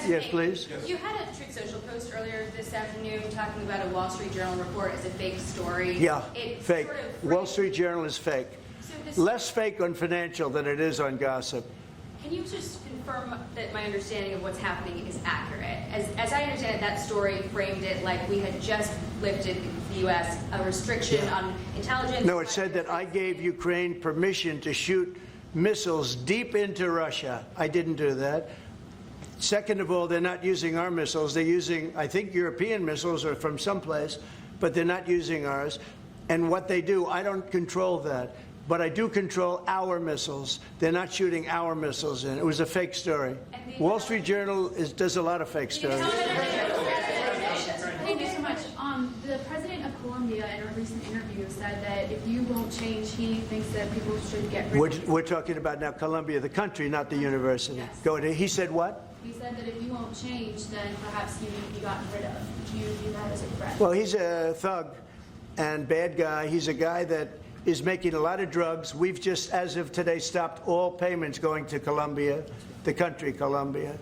Yes, please. Yes. You had a Truth Social post earlier this afternoon talking about a Wall Street Journal report as a fake story. Yeah, It fake. Sort of Wall Street Journal is fake. So this, Less fake on financial than it is on gossip. Can you just confirm that my understanding of what's happening is accurate? As I understand it, that story framed it like we had just lifted the U.S. a restriction on intelligence. No, it said that I gave Ukraine permission to shoot missiles deep into Russia. I didn't do that. Second of all, they're not using our missiles. They're using, I think, European missiles or from someplace, but they're not using ours. And what they do, I don't control that. But I do control our missiles. They're not shooting our missiles in. It was a fake story. Wall Street Journal does a lot of fake stories. Thank you so much. The president of Colombia in a recent interview said that if you won't change, he thinks that people should get rid of you. We're talking about now Columbia, the country, not the university. Yes. Go ahead. He said what? He said that if you won't change, then perhaps you need to be gotten rid of. Do you view that as a threat? Well, he's a thug and bad guy. He's a guy that is making a lot of drugs. We've just, as of today, stopped all payments going to Colombia, the country Colombia.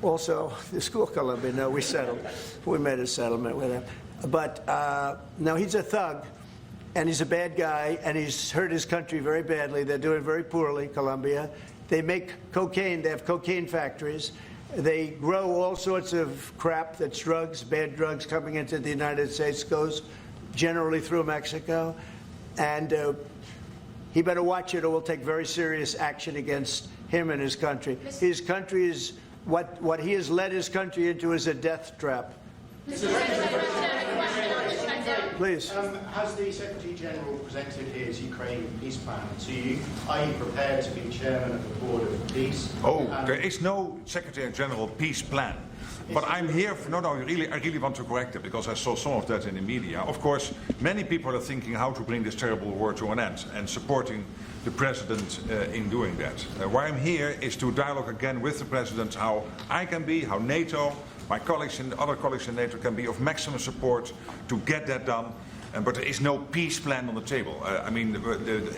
Also, the school Colombia. No, we settled. We made a settlement with him. But no, he's a thug, and he's a bad guy, and he's hurt his country very badly. They're doing very poorly, Colombia. They make cocaine. They have cocaine factories. They grow all sorts of crap that's drugs, bad drugs coming into the United States, goes generally through Mexico. And he better watch it or we'll take very serious action against him and his country. His country is, what he has led his country into is a death trap. Please. Has the Secretary General presented his Ukraine peace plan to you? Are you prepared to be chairman of the Board of Peace? There is no Secretary General peace plan. But I'm here for, I really want to correct it because I saw some of that in the media. Of course, many people are thinking how to bring this terrible war to an end and supporting the President in doing that. Why I'm here is to dialogue again with the President how I can be, how NATO, my colleagues and other colleagues in NATO can be of maximum support to get that done. But there is no peace plan on the table. I mean,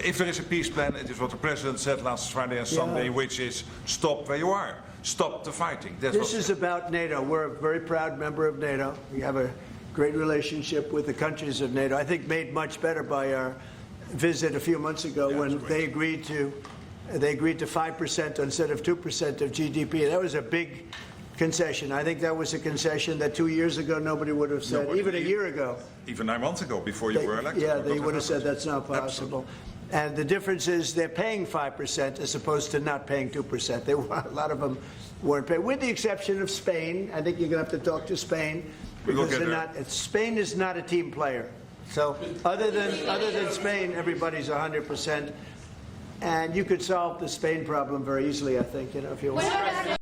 if there is a peace plan, it is what the President said last Friday and Sunday, which is stop where you are. Stop the fighting. This is about NATO. We're a very proud member of NATO. We have a great relationship with the countries of NATO. I think made much better by our visit a few months ago when they agreed to 5% instead of 2% of GDP. That was a big concession. I think that was a concession that 2 years ago nobody would have said, even a year ago. Even 9 months ago, before you were elected. Yeah, they would have said that's not possible. Absolutely. And the difference is they're paying 5% as opposed to not paying 2%. They, a lot of them weren't paying, with the exception of Spain. I think you're going to have to talk to Spain because they're not. Spain is not a team player. So other than Spain, everybody's 100%. And you could solve the Spain problem very easily, I think, if you want.